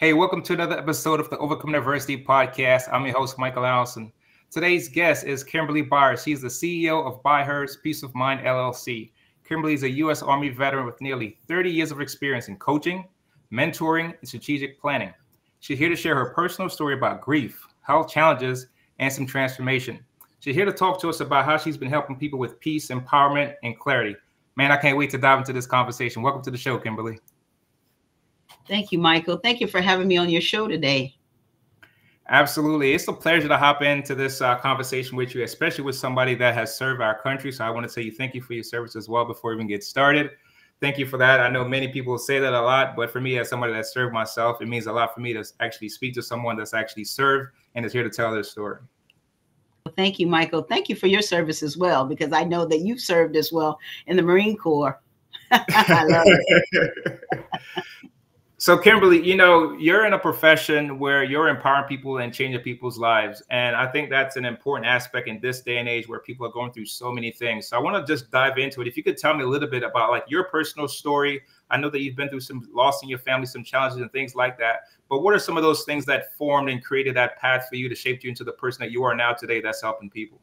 Hey, welcome to another episode of the Overcome Adversity podcast. I'm your host, Michael Allison. Today's guest is Kimberly Byers. She's the CEO of ByHers Peace of Mind LLC. Kimberly is a U.S. Army veteran with nearly 30 years of experience in coaching, mentoring, and strategic planning. She's here to share her personal story about grief, health challenges, and some transformation. She's here to talk to us about how she's been helping people with peace, empowerment, and clarity. Man, I can't wait to dive into this conversation. Welcome to the show, Kimberly. Thank you, Michael. Thank you for having me on your show today. Absolutely. It's a pleasure to hop into this conversation with you, especially with somebody that has served our country. So I want to say thank you for your service as well before we even get started. Thank you for that. I know many people say that a lot, but for me, as somebody that served myself, it means a lot for me to actually speak to someone that's actually served and is here to tell their story. Thank you, Michael. Thank you for your service as well, because I know that you've served as well in the Marine Corps. I love it. So, Kimberly, you know, you're in a profession where you're empowering people and changing people's lives. And I think that's an important aspect in this day and age where people are going through so many things. So I want to just dive into it. If you could tell me a little bit about like your personal story. I know that you've been through some loss in your family, some challenges and things like that. But what are some of those things that formed and created that path for you to shape you into the person that you are now today that's helping people?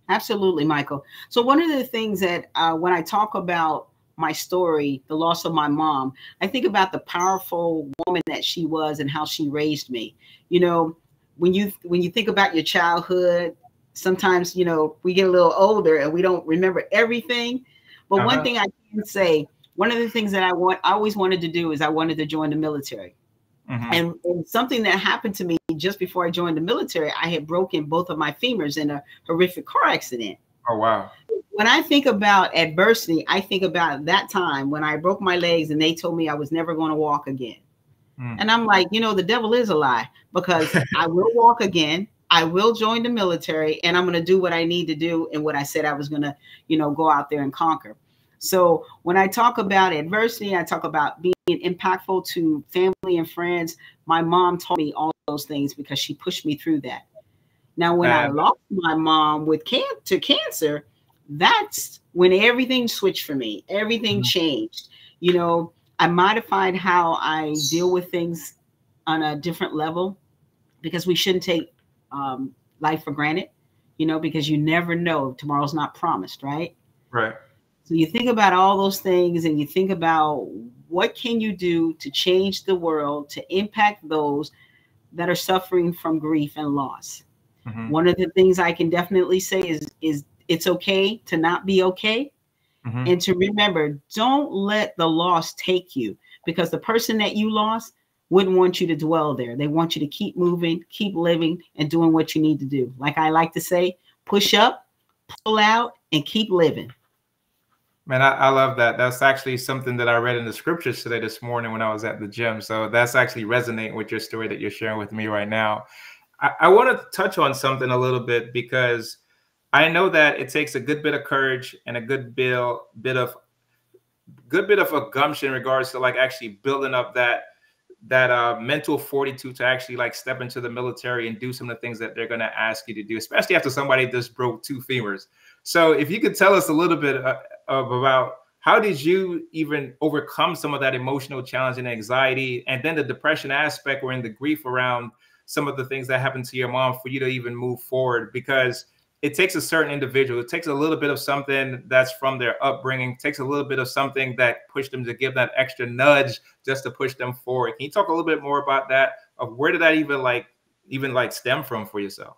Absolutely, Michael. So one of the things that when I talk about my story, the loss of my mom, I think about the powerful woman that she was and how she raised me. You know, when you think about your childhood, sometimes, you know, we get a little older and we don't remember everything. But one thing I can say, one of the things that I always wanted to do is I wanted to join the military. And something that happened to me just before I joined the military, I had broken both of my femurs in a horrific car accident. Oh, wow. When I think about adversity, I think about that time when I broke my legs and they told me I was never going to walk again. And I'm like, you know, the devil is a lie, because I will walk again. I will join the military and I'm going to do what I need to do and what I said I was going to, you know, go out there and conquer. So when I talk about adversity, I talk about being impactful to family and friends. My mom taught me all those things because she pushed me through that. Now, when I lost my mom to cancer, that's when everything switched for me. Everything changed. You know, I modified how I deal with things on a different level, because we shouldn't take life for granted, you know, because you never know. Tomorrow's not promised, right? Right. So you think about all those things and you think about what can you do to change the world, to impact those that are suffering from grief and loss. One of the things I can definitely say is it's okay to not be okay. And to remember, don't let the loss take you, because the person that you lost wouldn't want you to dwell there. They want you to keep moving, keep living, and doing what you need to do. Like I like to say, push up, pull out, and keep living. Man, I love that. That's actually something that I read in the scriptures today this morning when I was at the gym. So that's actually resonating with your story that you're sharing with me right now. I want to touch on something a little bit, because I know that it takes a good bit of courage and a good bit of a gumption in regards to like actually building up that mental fortitude to actually like step into the military and do some of the things that they're going to ask you to do, especially after somebody just broke 2 femurs. So if you could tell us a little bit about how did you even overcome some of that emotional challenge and anxiety, and then the depression aspect or in the grief around some of the things that happened to your mom for you to even move forward? Because it takes a certain individual. It takes a little bit of something that's from their upbringing. It takes a little bit of something that pushed them to give that extra nudge just to push them forward. Can you talk a little bit more about that? Of where did that even stem from for yourself?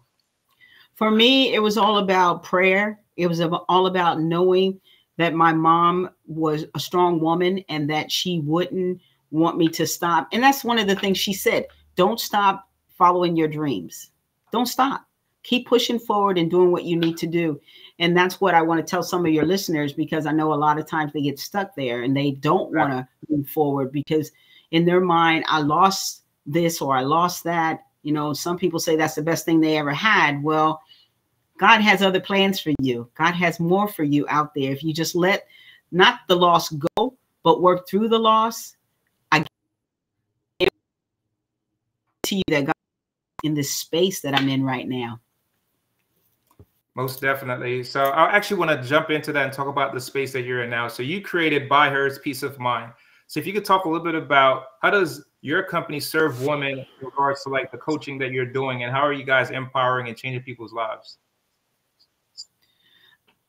For me, it was all about prayer. It was all about knowing that my mom was a strong woman and that she wouldn't want me to stop. And that's one of the things she said. Don't stop following your dreams. Don't stop. Keep pushing forward and doing what you need to do. And that's what I want to tell some of your listeners, because I know a lot of times they get stuck there and they don't want to move forward because in their mind, I lost this or I lost that. You know, some people say that's the best thing they ever had. Well, God has other plans for you. God has more for you out there. If you just let not the loss go, but work through the loss, I guarantee you that God is in this space that I'm in right now. Most definitely. So I actually want to jump into that and talk about the space that you're in now. So you created ByHers Peace of Mind. So if you could talk a little bit about how does your company serve women in regards to like the coaching that you're doing, and how are you guys empowering and changing people's lives?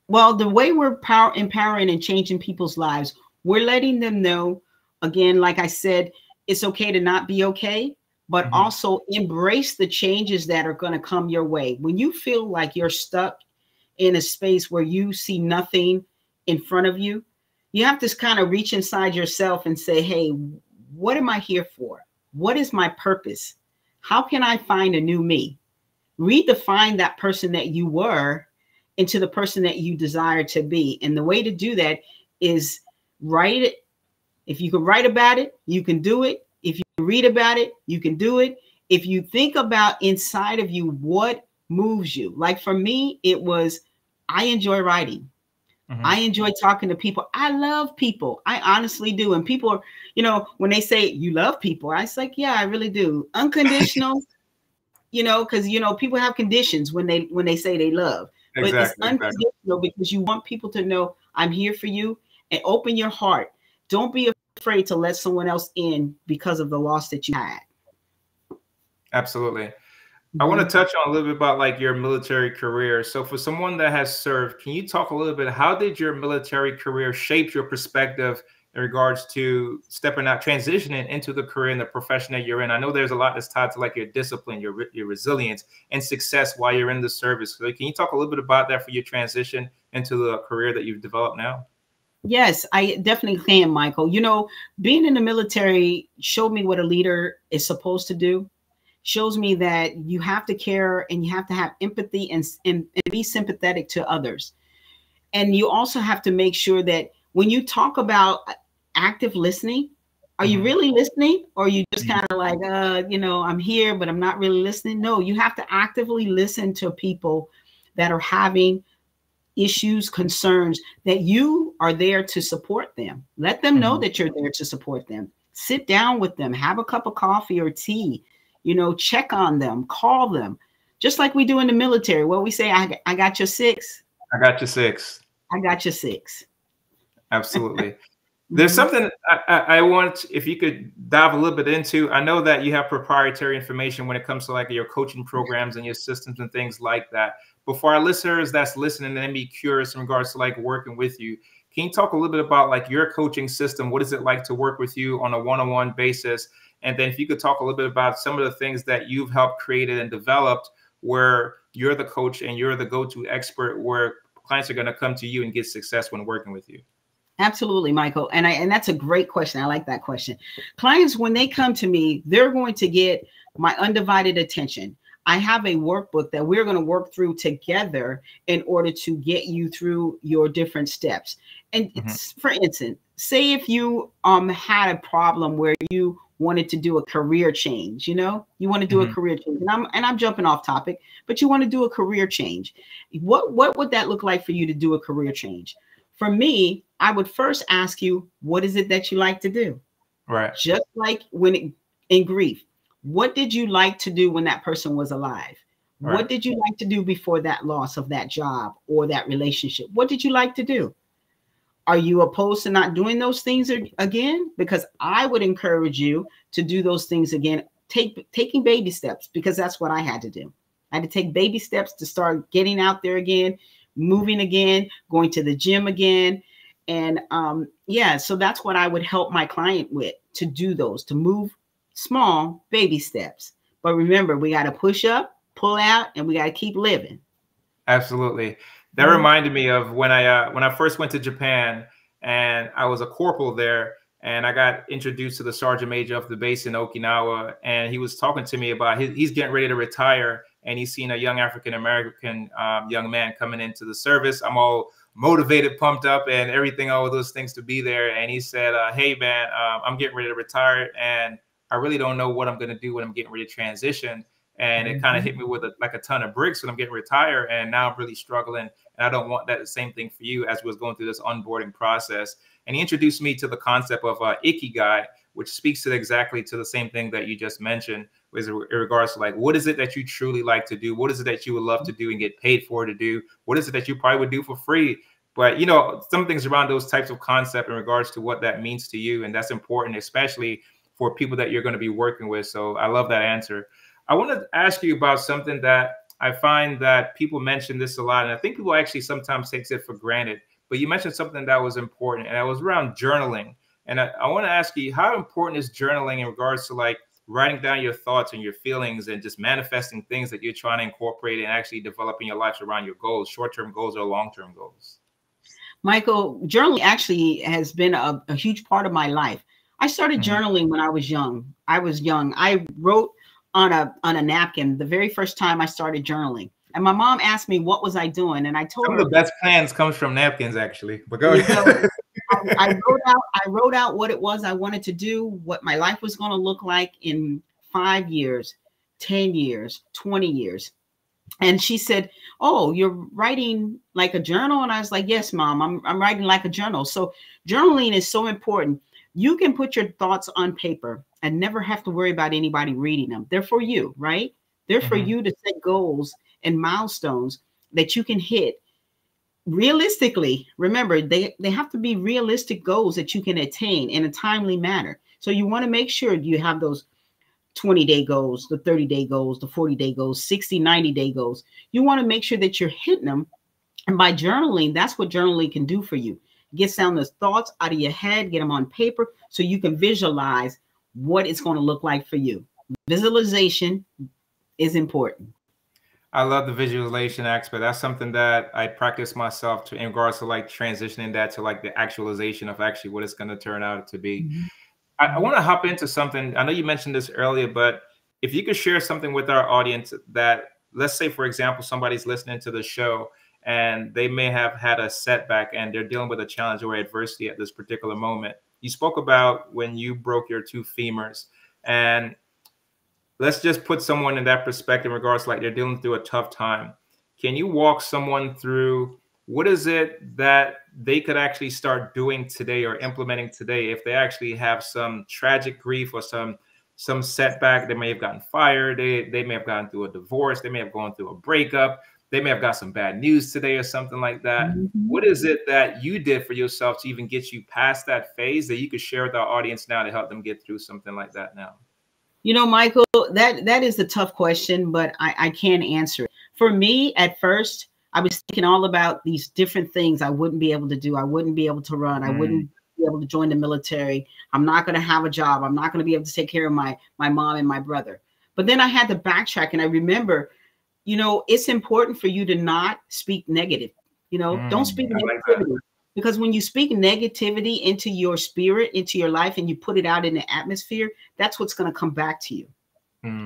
Well, the way we're empowering and changing people's lives, we're letting them know, again, like I said, it's okay to not be okay, but also embrace the changes that are going to come your way. When you feel like you're stuck in a space where you see nothing in front of you, you have to kind of reach inside yourself and say, hey, what am I here for? What is my purpose? How can I find a new me? Redefine that person that you were into the person that you desire to be. And the way to do that is write it. If you can write about it, you can do it. If you read about it, you can do it. If you think about inside of you, what moves you? Like for me, it was, I enjoy writing. I enjoy talking to people. I love people. I honestly do. And people are, you know, when they say you love people, I was like, yeah, I really do. Unconditional, you know, because, you know, people have conditions when they say they love. But it's unconditional because you want people to know I'm here for you, and open your heart. Don't be afraid to let someone else in because of the loss that you had. Absolutely. I want to touch on a little bit about like your military career. So for someone that has served, can you talk a little bit, how did your military career shape your perspective in regards to stepping out, transitioning into the career and the profession that you're in? I know there's a lot that's tied to like your discipline, your resilience and success while you're in the service. So can you talk a little bit about that for your transition into the career that you've developed now? Yes, I definitely can, Michael. You know, being in the military showed me what a leader is supposed to do. Shows me that you have to care and you have to have empathy and be sympathetic to others. And you also have to make sure that when you talk about active listening, are you really listening? Or are you just kind of like, you know, I'm here, but I'm not really listening? No, you have to actively listen to people that are having issues, concerns, that you are there to support them. Let them know that you're there to support them. Sit down with them, have a cup of coffee or tea, you know, check on them, call them, just like we do in the military. What we say, I got your six. I got your six. I got your six. Absolutely. There's something I want, if you could dive a little bit into. I know that you have proprietary information when it comes to like your coaching programs and your systems and things like that. But for our listeners that's listening and be curious in regards to like working with you, can you talk a little bit about like your coaching system? What is it like to work with you on a one-on-one basis? And then if you could talk a little bit about some of the things that you've helped created and developed where you're the coach and you're the go-to expert where clients are going to come to you and get success when working with you. Absolutely, Michael. And that's a great question. I like that question. Clients, when they come to me, they're going to get my undivided attention. I have a workbook that we're going to work through together in order to get you through your different steps. And for instance, say if you had a problem where you wanted to do a career change, you know, you want to do a career change, and I'm jumping off topic, but you want to do a career change. What would that look like for you to do a career change? For me, I would first ask you, what is it that you like to do? Right. Just like in grief, what did you like to do when that person was alive? Right. What did you like to do before that loss of that job or that relationship? What did you like to do? Are you opposed to not doing those things again? Because I would encourage you to do those things again, taking baby steps, because that's what I had to do. I had to take baby steps to start getting out there again, moving again, going to the gym again. And yeah, so that's what I would help my client with, to do those, to move small baby steps. But remember, we got to push up, pull out, and we got to keep living. Absolutely. That reminded me of when I first went to Japan, and I was a corporal there, and I got introduced to the sergeant major of the base in Okinawa, and he was talking to me about he's getting ready to retire, and he's seen a young African-American young man coming into the service. I'm all motivated, pumped up, and everything, all of those things to be there. And he said, hey, man, I'm getting ready to retire, and I really don't know what I'm going to do when I'm getting ready to transition. And it kind of hit me with like a ton of bricks when I'm getting retired. And now I'm really struggling. And I don't want that the same thing for you as we was going through this onboarding process. And he introduced me to the concept of Ikigai, which speaks to exactly to the same thing that you just mentioned, with in regards to like, what is it that you truly like to do? What is it that you would love to do and get paid for to do? What is it that you probably would do for free? But, you know, some things around those types of concepts in regards to what that means to you. And that's important, especially for people that you're going to be working with. So I love that answer. I want to ask you about something that I find that people mention this a lot. And I think people actually sometimes take it for granted. But you mentioned something that was important, and that was around journaling. And I want to ask you, how important is journaling in regards to like writing down your thoughts and your feelings and just manifesting things that you're trying to incorporate and actually developing your life around your goals, short-term goals or long-term goals? Michael, journaling actually has been a huge part of my life. I started journaling when I was young. I wrote on a napkin the very first time I started journaling. And my mom asked me what was I doing, and I told her. Some of the best plans comes from napkins, actually. But go ahead. I wrote out what it was I wanted to do, what my life was going to look like in 5 years, 10 years, 20 years. And she said, "Oh, you're writing like a journal?" And I was like, "Yes, Mom, I'm writing like a journal." So journaling is so important. You can put your thoughts on paper and never have to worry about anybody reading them. They're for you, right? They're for you to set goals and milestones that you can hit realistically. Remember, they have to be realistic goals that you can attain in a timely manner. So you want to make sure you have those 20-day goals, the 30-day goals, the 40-day goals, 60, 90-day goals. You want to make sure that you're hitting them. And by journaling, that's what journaling can do for you. Get down those thoughts out of your head, get them on paper so you can visualize what it's going to look like for you. Visualization is important. I love the visualization aspect. That's something that I practice myself to in regards to like transitioning that to like the actualization of actually what it's going to turn out to be. I want to hop into something. I know you mentioned this earlier, but if you could share something with our audience that, let's say, for example, somebody's listening to the show and they may have had a setback and they're dealing with a challenge or adversity at this particular moment. You spoke about when you broke your 2 femurs, and let's just put someone in that perspective in regards to like they're dealing through a tough time. Can you walk someone through what is it that they could actually start doing today or implementing today if they actually have some tragic grief or some setback? They may have gotten fired. They may have gone through a divorce. They may have gone through a breakup. They may have got some bad news today or something like that. What is it that you did for yourself to even get you past that phase that you could share with our audience now to help them get through something like that now? You know, Michael, that is a tough question, but I can answer it. For me, at first, I was thinking all about these different things I wouldn't be able to do. I wouldn't be able to run. I wouldn't be able to join the military. I'm not going to have a job. I'm not going to be able to take care of my mom and my brother. But then I had to backtrack, and I remember, you know, it's important for you to not speak negative. You know, don't speak negativity. Because when you speak negativity into your spirit, into your life, and you put it out in the atmosphere, that's what's going to come back to you.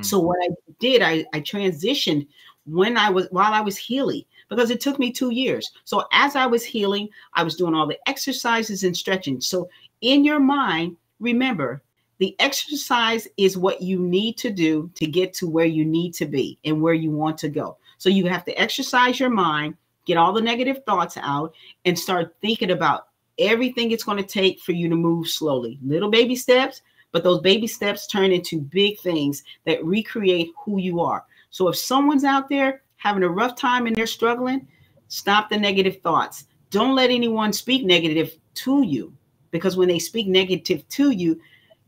So what I did, I transitioned while I was healing, because it took me 2 years. So as I was healing, I was doing all the exercises and stretching. So in your mind, remember, the exercise is what you need to do to get to where you need to be and where you want to go. So you have to exercise your mind, get all the negative thoughts out, and start thinking about everything it's going to take for you to move slowly. Little baby steps, but those baby steps turn into big things that recreate who you are. So if someone's out there having a rough time and they're struggling, stop the negative thoughts. Don't let anyone speak negative to you, because when they speak negative to you,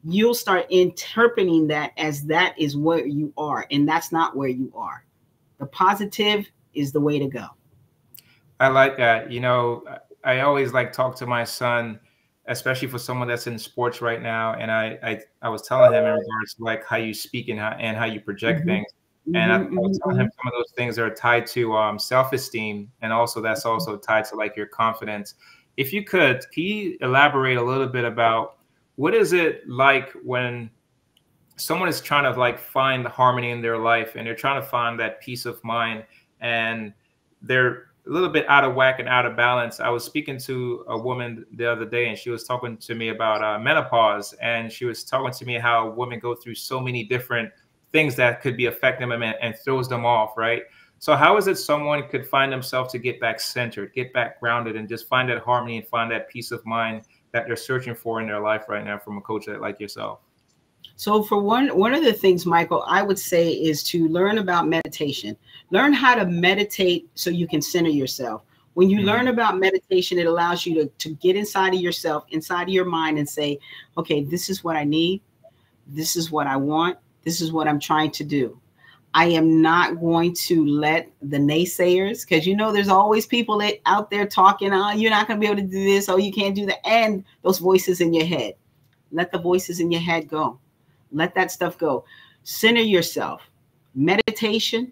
you'll start interpreting that as that is where you are, and that's not where you are. The positive is the way to go. I like that. You know, I always like talk to my son, especially for someone that's in sports right now. And I was telling him in regards to like how you speak and how you project things. And I was telling him some of those things are tied to self-esteem, and also that's also tied to like your confidence. If you could, can you elaborate a little bit about what is it like when someone is trying to like find harmony in their life and they're trying to find that peace of mind and they're a little bit out of whack and out of balance? I was speaking to a woman the other day, and she was talking to me about menopause, and she was talking to me how women go through so many different things that could be affecting them and throws them off, right? So how is it someone could find themselves to get back centered, get back grounded, and just find that harmony and find that peace of mind that they're searching for in their life right now from a coach like yourself? So for one of the things, Michael, I would say is to learn about meditation. Learn how to meditate so you can center yourself. When you learn about meditation, it allows you to get inside of yourself, inside of your mind, and say, okay, this is what I need. This is what I want. This is what I'm trying to do. I am not going to let the naysayers, because there's always people out there talking, oh, you're not going to be able to do this, oh, you can't do that, and those voices in your head. Let the voices in your head go. Let that stuff go. Center yourself. Meditation,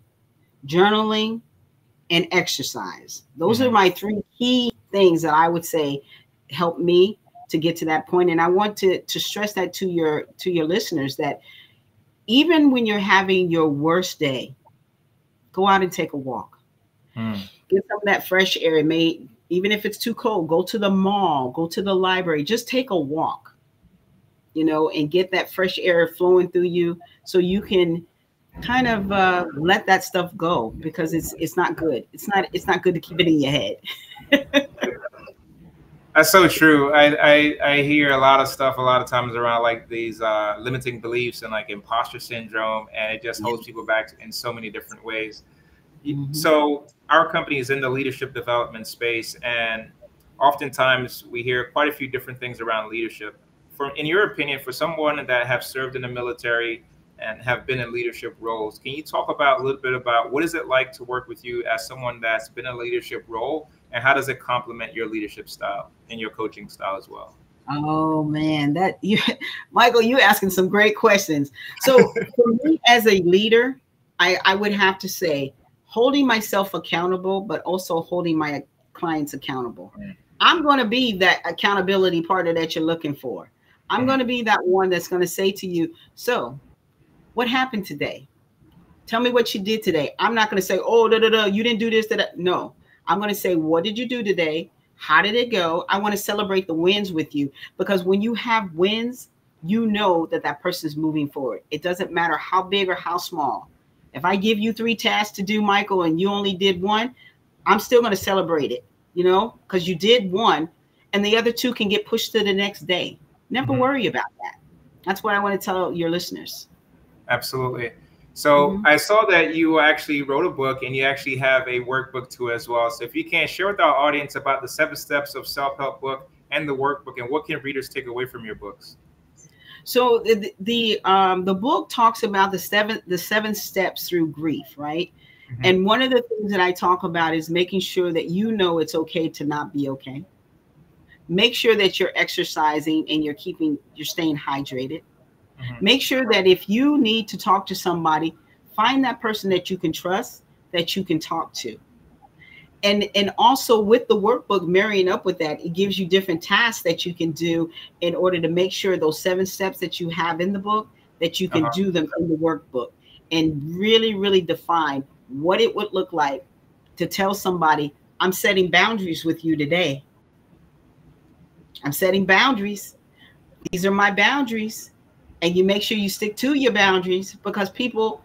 journaling, and exercise. Those are my 3 key things that I would say help me to get to that point. And I want to stress that to your listeners, that even when you're having your worst day, go out and take a walk. Get some of that fresh air. Even if it's too cold, go to the mall, go to the library, just take a walk, and get that fresh air flowing through you, so you can kind of let that stuff go, because it's not good. It's not good to keep it in your head. That's so true. I hear a lot of stuff a lot of times around like these limiting beliefs and like imposter syndrome, and it just holds people back in so many different ways. So our company is in the leadership development space, and oftentimes we hear quite a few different things around leadership. In your opinion, for someone that have served in the military and have been in leadership roles, can you talk about a little bit about what is it like to work with you as someone that's been in a leadership role, and how does it complement your leadership style and your coaching style as well? Oh man, Michael, you're asking some great questions. So for me as a leader, I would have to say holding myself accountable, but also holding my clients accountable. I'm going to be that accountability partner that you're looking for. I'm going to be that one that's going to say to you, so what happened today? Tell me what you did today. I'm not going to say, oh, you didn't do this. No, I'm going to say, what did you do today? How did it go? I want to celebrate the wins with you, because when you have wins, you know that person's moving forward. It doesn't matter how big or how small. If I give you 3 tasks to do, Michael, and you only did 1, I'm still going to celebrate it, because you did 1 and the other 2 can get pushed to the next day. Never worry about that. That's what I want to tell your listeners. Absolutely. So I saw that you actually wrote a book, and you actually have a workbook too as well. So if you can share with our audience about the 7 steps of self-help book and the workbook, and what can readers take away from your books? So the book talks about the seven steps through grief, right? And one of the things that I talk about is making sure that it's okay to not be okay. Make sure that you're exercising and you're staying hydrated. Make sure that if you need to talk to somebody, find that person that you can trust, that you can talk to. And also with the workbook, marrying up with that, it gives you different tasks that you can do in order to make sure those 7 steps that you have in the book, that you can do them in the workbook, and really, really define what it would look like to tell somebody, I'm setting boundaries with you today. I'm setting boundaries. These are my boundaries. And you make sure you stick to your boundaries, because people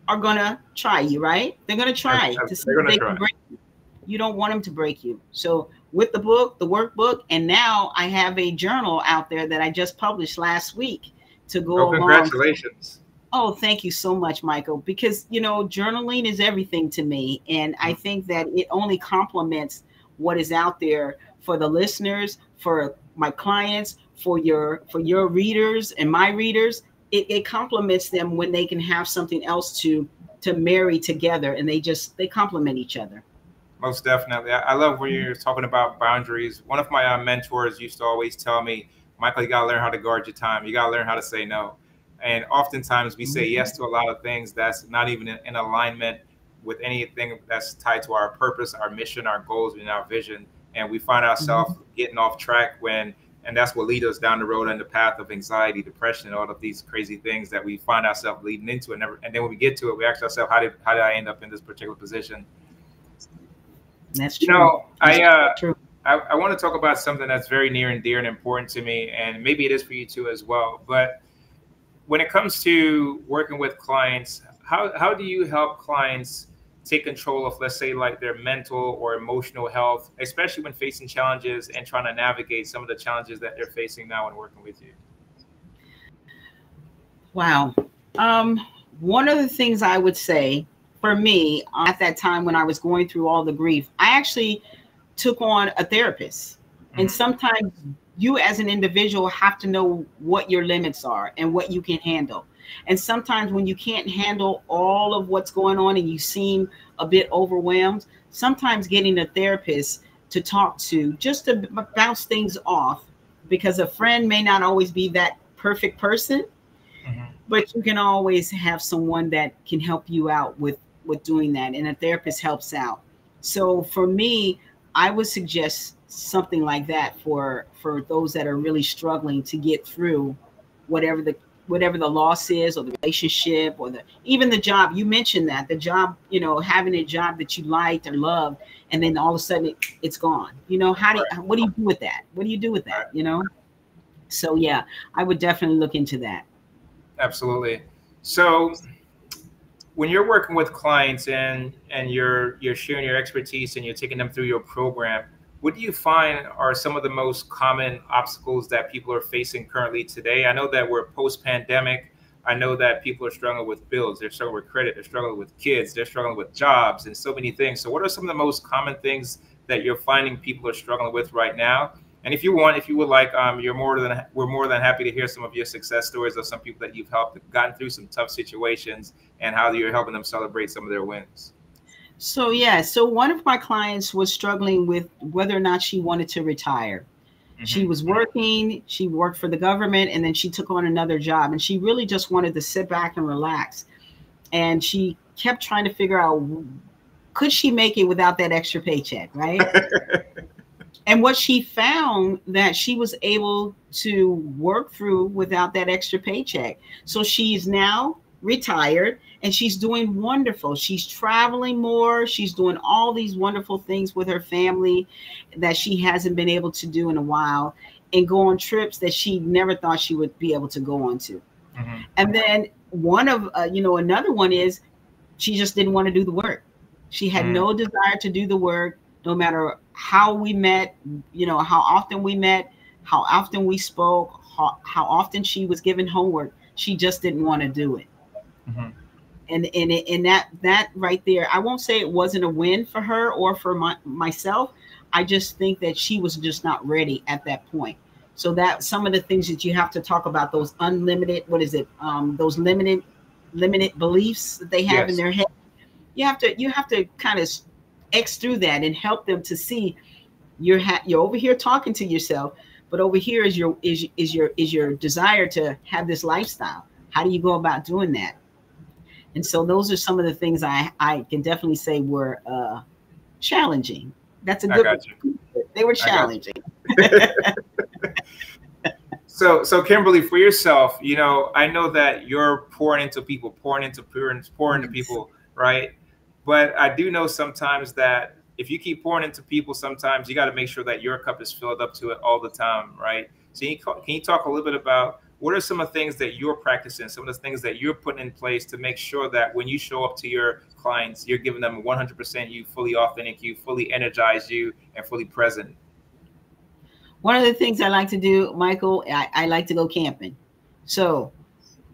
are going to try you, right? They're going to try to see if they can break you. You don't want them to break you. So with the book, the workbook, and now I have a journal out there that I just published last week to go along. Congratulations. Oh, thank you so much, Michael, because, journaling is everything to me. And I think that it only complements what is out there for the listeners, for my clients, for your readers and my readers. It complements them when they can have something else to marry together, and they complement each other. Most definitely. I love when you're talking about boundaries. One of my mentors used to always tell me, Michael, you got to learn how to guard your time. You got to learn how to say no. And oftentimes we say yes to a lot of things that's not even in alignment with anything that's tied to our purpose, our mission, our goals, and our vision. And we find ourselves getting off track and that's what leads us down the road on the path of anxiety, depression, and all of these crazy things that we find ourselves leading into. And then when we get to it, we ask ourselves, how did I end up in this particular position? That's true. I want to talk about something that's very near and dear and important to me, and maybe it is for you too as well. But when it comes to working with clients, how do you help clients take control of, let's say, like their mental or emotional health, especially when facing challenges and trying to navigate some of the challenges that they're facing now when working with you? Wow. One of the things I would say for me at that time when I was going through all the grief, I actually took on a therapist. And sometimes you as an individual have to know what your limits are and what you can handle. And sometimes when you can't handle all of what's going on and you seem a bit overwhelmed, sometimes getting a therapist to talk to just to bounce things off, because a friend may not always be that perfect person, but you can always have someone that can help you out with doing that. And a therapist helps out. So for me, I would suggest something like that for those that are really struggling to get through whatever the loss is, or the relationship, or even the job. You mentioned that the job, you know, having a job that you liked or loved, and then all of a sudden it's gone. You know, what do you do with that? What do you do with that? You know? So yeah, I would definitely look into that. Absolutely. So when you're working with clients and you're sharing your expertise and you're taking them through your program, what do you find are some of the most common obstacles that people are facing currently today? I know that we're post-pandemic. I know that people are struggling with bills. They're struggling with credit. They're struggling with kids. They're struggling with jobs and so many things. So what are some of the most common things that you're finding people are struggling with right now? And if you would like, we're more than happy to hear some of your success stories of some people that you've helped, gotten through some tough situations, and how you're helping them celebrate some of their wins. So yeah, so one of my clients was struggling with whether or not she wanted to retire. She was working, she worked for the government, and then she took on another job, and she really just wanted to sit back and relax. And she kept trying to figure out, could she make it without that extra paycheck, right? And what she found, that she was able to work through without that extra paycheck. So she's now retired and she's doing wonderful. She's traveling more. She's doing all these wonderful things with her family that she hasn't been able to do in a while, and go on trips that she never thought she would be able to go on to. And then another one is she just didn't want to do the work. She had no desire to do the work, no matter how we met, you know, how often we met, how often we spoke, how often she was given homework. She just didn't want to do it. And that right there, I won't say it wasn't a win for her or for myself. I just think that she was just not ready at that point. So that some of the things that you have to talk about, those unlimited, those limited beliefs that they have in their head. You have to kind of X through that and help them to see you're over here talking to yourself, but over here is your desire to have this lifestyle. How do you go about doing that? And so those are some of the things I can definitely say were challenging. That's a good one. They were challenging. So Kimberly, for yourself, you know, I know that you're pouring into people, pouring into parents, pouring into people, right? But I do know sometimes that if you keep pouring into people, sometimes you got to make sure that your cup is filled up to it all the time, right? So can you talk a little bit about what are some of the things that you're practicing, some of the things that you're putting in place to make sure that when you show up to your clients, you're giving them 100% you, fully authentic you, fully energized you, and fully present? One of the things I like to do, Michael, I like to go camping. So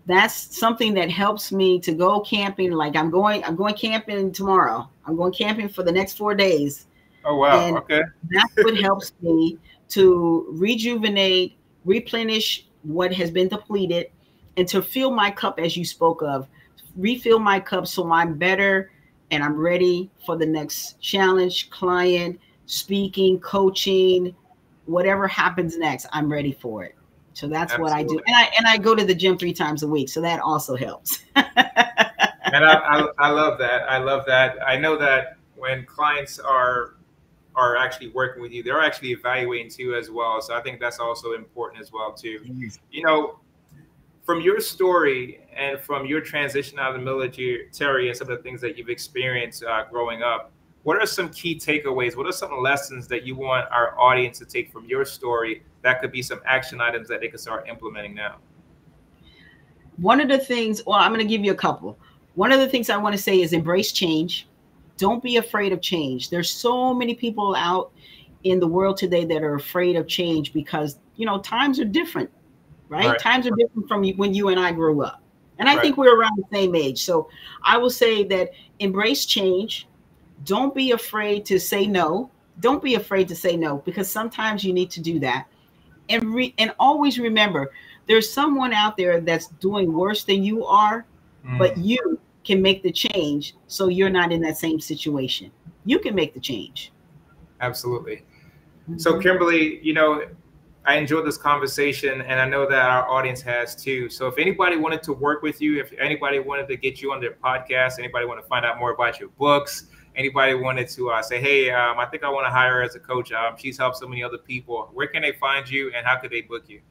that's something that helps me to go camping. Like I'm going camping tomorrow. I'm going camping for the next 4 days. Oh, wow. And okay. That's what helps me to rejuvenate, replenish what has been depleted, and to fill my cup, as you spoke of, refill my cup so I'm better and I'm ready for the next challenge, client, speaking, coaching, whatever happens next, I'm ready for it. So that's Absolutely. What I do. And I go to the gym 3 times a week. So that also helps. And I love that. I love that. I know that when clients are actually working with you, they're actually evaluating too as well. So I think that's also important as well too. You know, from your story and from your transition out of the military and some of the things that you've experienced growing up, what are some key takeaways? What are some lessons that you want our audience to take from your story that could be some action items that they can start implementing now? One of the things, well, I'm going to give you a couple. One of the things I want to say is embrace change. Don't be afraid of change. There's so many people out in the world today that are afraid of change because, you know, times are different, right? Times are different from when you and I grew up. And I think we're around the same age. So I will say that embrace change. Don't be afraid to say no. Don't be afraid to say no, because sometimes you need to do that. And always remember, there's someone out there that's doing worse than you are, but you can make the change so you're not in that same situation. You can make the change. Absolutely. So Kimberly, you know, I enjoyed this conversation, and I know that our audience has too. So if anybody wanted to work with you, if anybody wanted to get you on their podcast, anybody want to find out more about your books, anybody wanted to say, hey, I think I want to hire her as a coach. She's helped so many other people. Where can they find you, and how could they book you?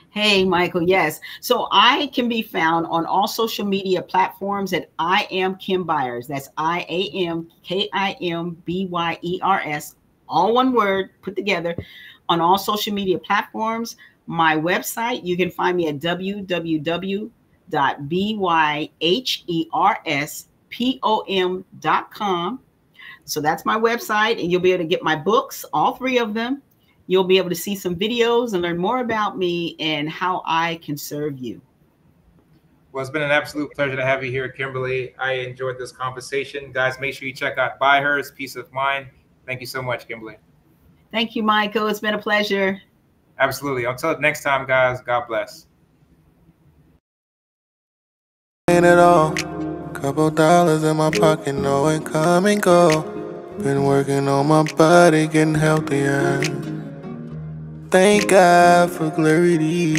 Hey, Michael. Yes. So I can be found on all social media platforms at I am Kim Byers. That's IAMKIMBYERS. All one word put together on all social media platforms. My website, you can find me at www.byherspom.com. So that's my website, and you'll be able to get my books, all 3 of them. You'll be able to see some videos and learn more about me and how I can serve you. Well, it's been an absolute pleasure to have you here, Kimberly. I enjoyed this conversation. Guys, make sure you check out ByHers, Peace of Mind. Thank you so much, Kimberly. Thank you, Michael. It's been a pleasure. Absolutely. Until next time, guys, God bless. Ain't it all? Couple dollars in my pocket, no income and go. Been working on my body, getting healthier. Thank God for clarity.